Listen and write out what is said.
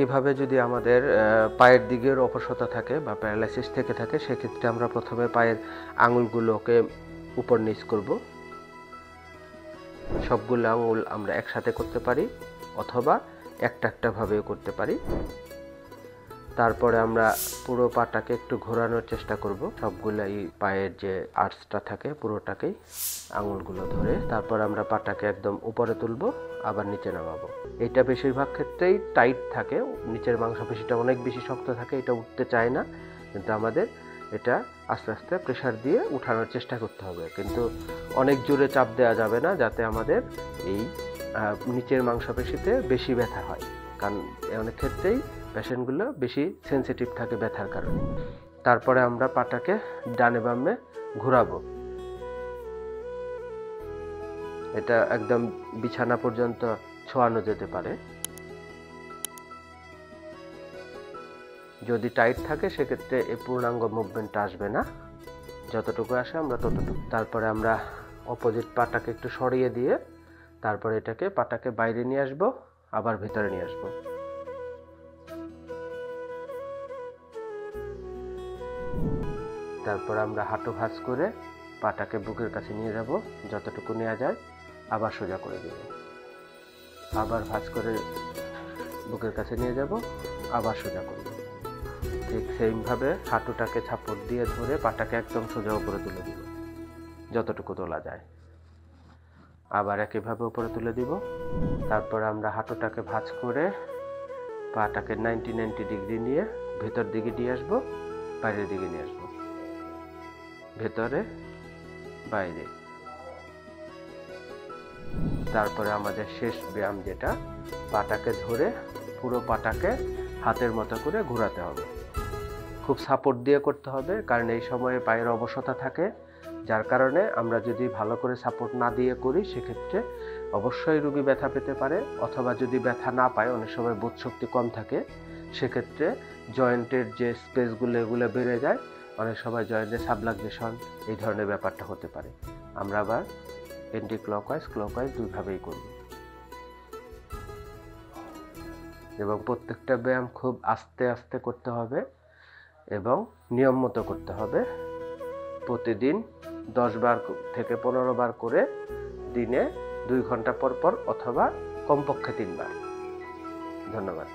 একইভাবে যদি আমাদের পায়ের দিকের অপসতা থাকে বা প্যারালাইসিস থেকে থাকে, সেক্ষেত্রে আমরা প্রথমে পায়ের আঙুলগুলোকে উপর নিচ করব। সবগুলো আঙুল আমরা একসাথে করতে পারি অথবা একটা একটা ভাবেও করতে পারি। তারপরে আমরা পুরো পাটাকে একটু ঘোরানোর চেষ্টা করব, সবগুলাই পায়ের যে আর্চটা থাকে পুরোটাকেই আঙুলগুলো ধরে। তারপর আমরা পাটাকে একদম উপরে তুলব, আবার নিচে নামাবো। এটা বেশিরভাগ ক্ষেত্রেই টাইট থাকে, নিচের মাংসপেশিটা অনেক বেশি শক্ত থাকে, এটা উঠতে চায় না। কিন্তু আমাদের এটা আস্তে আস্তে প্রেসার দিয়ে উঠানোর চেষ্টা করতে হবে, কিন্তু অনেক জোরে চাপ দেওয়া যাবে না, যাতে আমাদের এই নিচের মাংসপেশিতে বেশি ব্যথা হয়। কারণ অনেক ক্ষেত্রেই পেশেন্টগুলো বেশি সেন্সিটিভ থাকে ব্যথার কারণে। তারপরে আমরা পাটাকে ডানে বামে ঘোরাবো। এটা একদম বিছানা পর্যন্ত ছোঁয়ানো যেতে পারে। যদি টাইট থাকে সেক্ষেত্রে এই পূর্ণাঙ্গ মুভমেন্টটা আসবে না, যতটুকু আসে আমরা ততটুকু। তারপরে আমরা অপোজিট পাটাকে একটু সরিয়ে দিয়ে তারপরে পাটাকে বাইরে নিয়ে আসবো, আবার ভিতরে নিয়ে আসবো। তারপর আমরা হাঁটু ভাঁজ করে পাটাকে বুকের কাছে নিয়ে যাব, যতটুকু নেওয়া যায়, আবার সোজা করে দেব। আবার ভাঁজ করে বুকের কাছে নিয়ে যাব, আবার সোজা করে দেব। ঠিক সেইভাবে হাঁটুটাকে ছাপড় দিয়ে ধরে পাটাকে একদম সোজা উপরে তুলে দিব, যতটুকু তোলা যায়। আবার একইভাবে উপরে তুলে দিব। তারপর আমরা হাঁটুটাকে ভাঁজ করে পাটাকে 90 ডিগ্রি নিয়ে ভেতর দিকে নিয়ে আসবো, বাইরের দিকে নিয়ে আসবো, ভেতরে বাইরে। তারপরে আমাদের শেষ ব্যায়াম, যেটা পাটাকে ধরে পুরো পাটাকে হাতের মতো করে ঘোরাতে হবে। খুব সাপোর্ট দিয়ে করতে হবে, কারণ এই সময়ে পায়ের অবসতা থাকে, যার কারণে আমরা যদি ভালো করে সাপোর্ট না দিয়ে করি সেক্ষেত্রে অবশ্যই রোগী ব্যথা পেতে পারে, অথবা যদি ব্যথা না পায়, অনেক সময় বোধশক্তি কম থাকে, সেক্ষেত্রে জয়েন্টের যে স্পেসগুলো এগুলো বেড়ে যায়, অনেক সময় জয়েন্টের সাবলাক্সেশন এই ধরনের ব্যাপারটা হতে পারে। আমরা আবার এন্টি ক্লকওয়াইজ দুইভাবেই করব, এবং প্রত্যেকটা ব্যায়াম খুব আস্তে আস্তে করতে হবে এবং নিয়ম মতো করতে হবে। প্রতিদিন 10 বার থেকে 15 বার করে দিনে 2 ঘন্টা পর পর, অথবা কমপক্ষে 3 বার। ধন্যবাদ।